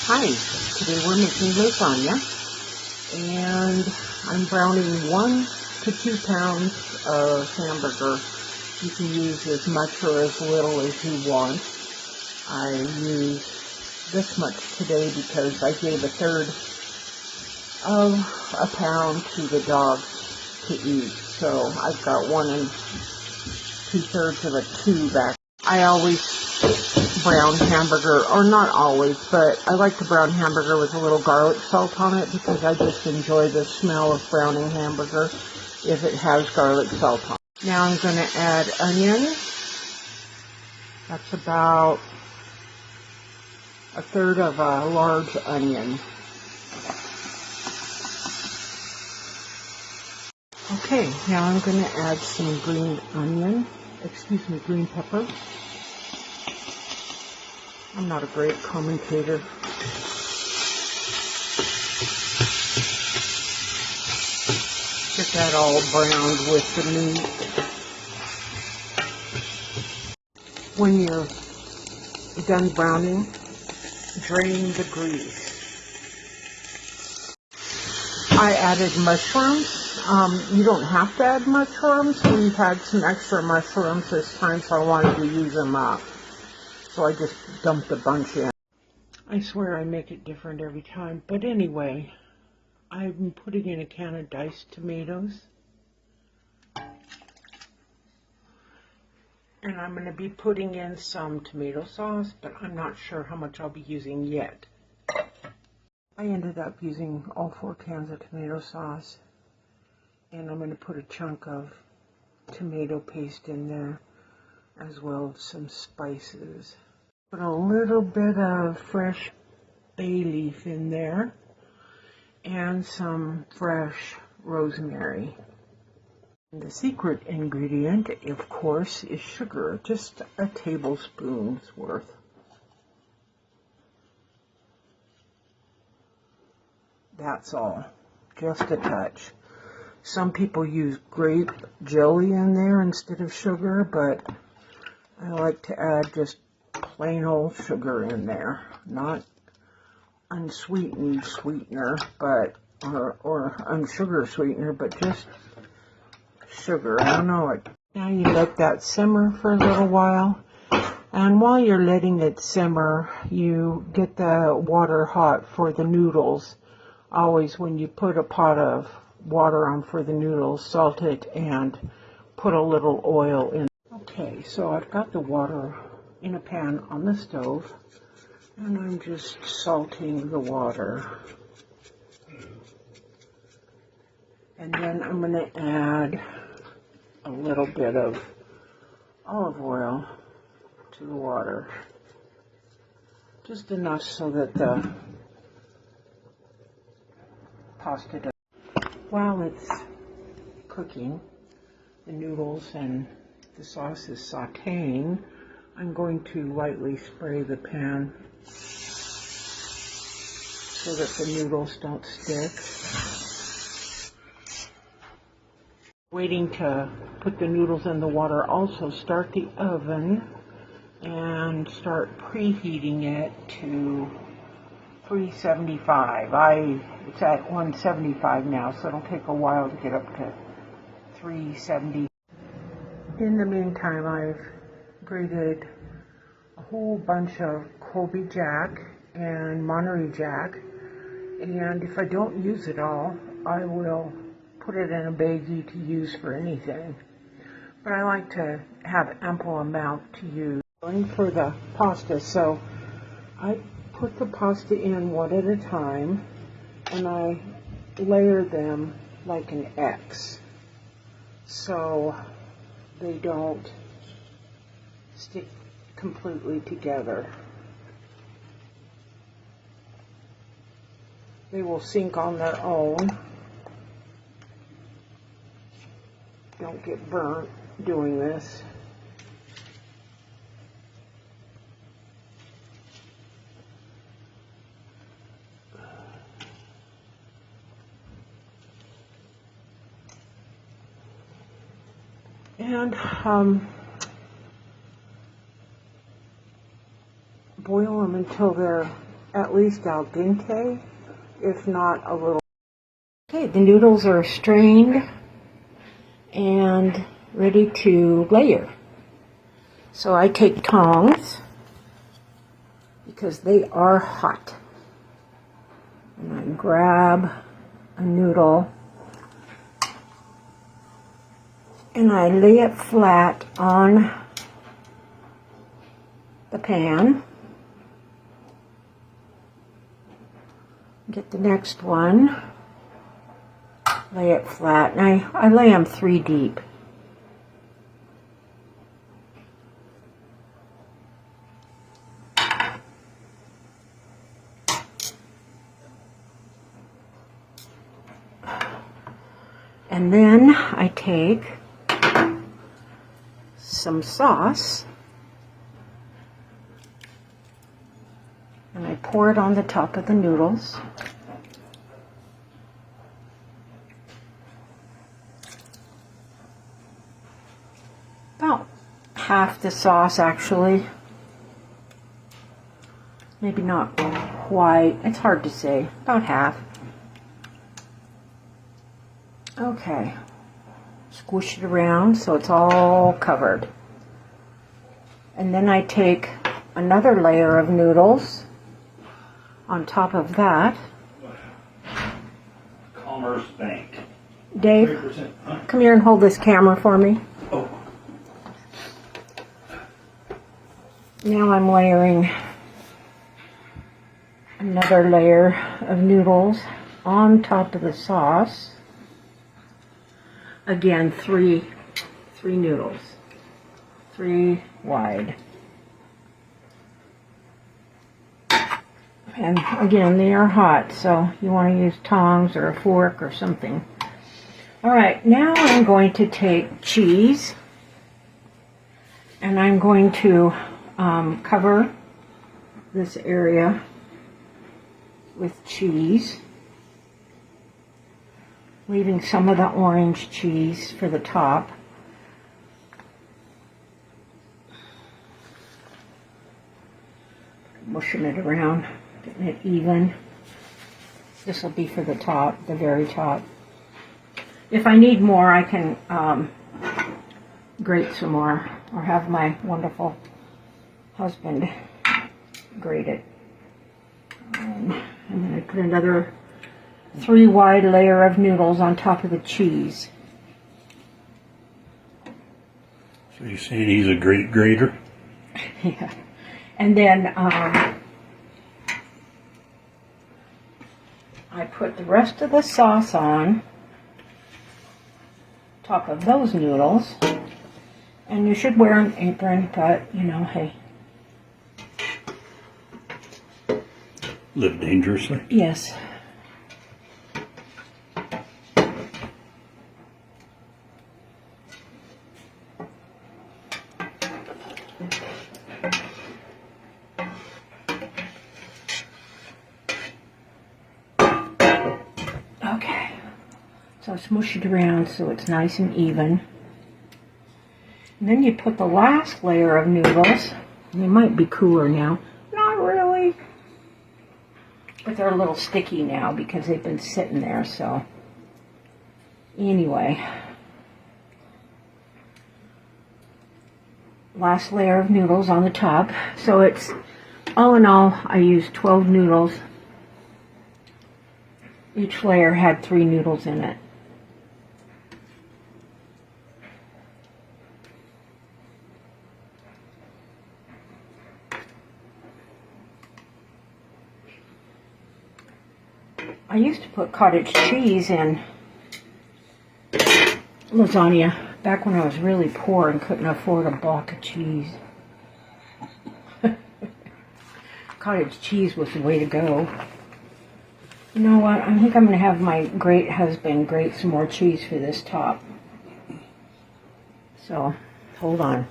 Hi, today we're making lasagna, and I'm browning 1 to 2 pounds of hamburger. You can use as much or as little as you want. I use this much today because I gave a third of a pound to the dogs to eat. So I've got 1 2/3 of a tube back. I always brown hamburger, or not always, but I like to brown hamburger with a little garlic salt on it because I just enjoy the smell of browning hamburger if it has garlic salt on it. Now I'm going to add onion. That's about a third of a large onion. Okay, now I'm going to add some green pepper. I'm not a great commentator. Get that all browned with the meat. When you're done browning, drain the grease. I added mushrooms. You don't have to add mushrooms. We've had some extra mushrooms this time, so I wanted to use them up. So I just dumped a bunch in. I swear I make it different every time. But anyway, I'm putting in a can of diced tomatoes. And I'm going to be putting in some tomato sauce, but I'm not sure how much I'll be using yet. I ended up using all 4 cans of tomato sauce. And I'm going to put a chunk of tomato paste in there, as well as some spices. Put a little bit of fresh bay leaf in there, and some fresh rosemary. And the secret ingredient, of course, is sugar, just a tablespoon's worth. That's all, just a touch. Some people use grape jelly in there instead of sugar, but I like to add just plain old sugar in there, not unsweetened sweetener, but or unsugar sweetener, but just sugar. I don't know it. Now you let that simmer for a little while, and while you're letting it simmer, you get the water hot for the noodles. Always when you put a pot of water on for the noodles, salt it and put a little oil in. Okay, so I've got the water in a pan on the stove, and I'm just salting the water. And then I'm going to add a little bit of olive oil to the water. Just enough so that the pasta does. While it's cooking, the noodles and the sauce is sauteing, I'm going to lightly spray the pan so that the noodles don't stick. Waiting to put the noodles in the water, also start the oven and start preheating it to 375. It's at 175 now, so it'll take a while to get up to 370. In the meantime, I've grated a whole bunch of Colby Jack and Monterey Jack, and if I don't use it all, I will put it in a baggie to use for anything. But I like to have ample amount to use. Going for the pasta, so I put the pasta in one at a time, and I layer them like an X, so they don't stick completely together. They will sink on their own. Don't get burnt doing this. And boil them until they're at least al dente, if not a little. Okay, the noodles are strained and ready to layer. So I take tongs because they are hot. And I grab a noodle and I lay it flat on the pan. Get the next one, lay it flat, and I lay them 3 deep. And then I take some sauce and I pour it on the top of the noodles. About half the sauce, actually. Maybe not quite. It's hard to say. About half. Okay, squish it around so it's all covered. And then I take another layer of noodles on top of that. Commerce Bank. Dave, come here and hold this camera for me. Oh. Now I'm layering another layer of noodles on top of the sauce. Again, three noodles, 3 wide. And again, they are hot, so you want to use tongs or a fork or something. All right, now I'm going to take cheese and I'm going to cover this area with cheese, leaving some of the orange cheese for the top. Mushing it around, getting it even. This will be for the top, the very top. If I need more, I can grate some more, or have my wonderful husband grate it. I'm going to put another 3 wide layer of noodles on top of the cheese. So you're saying he's a great grater? Yeah. And then I put the rest of the sauce on top of those noodles. And you should wear an apron, but you know, hey. Live dangerously? Yes. Okay, so smush it around so it's nice and even. And then you put the last layer of noodles. They might be cooler now. Not really. But they're a little sticky now because they've been sitting there, so. Anyway. Last layer of noodles on the top. So it's, all in all, I used 12 noodles. Each layer had 3 noodles in it. I used to put cottage cheese in lasagna back when I was really poor and couldn't afford a block of cheese. Cottage cheese was the way to go. You know what? I think I'm going to have my great husband grate some more cheese for this top. So, hold on.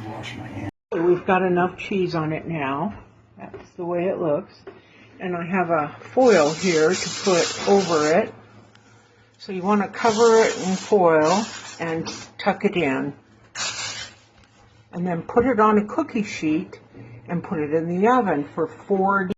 Wash my hands. We've got enough cheese on it now. That's the way it looks. And I have a foil here to put over it. So you want to cover it in foil and tuck it in. And then put it on a cookie sheet and put it in the oven for 40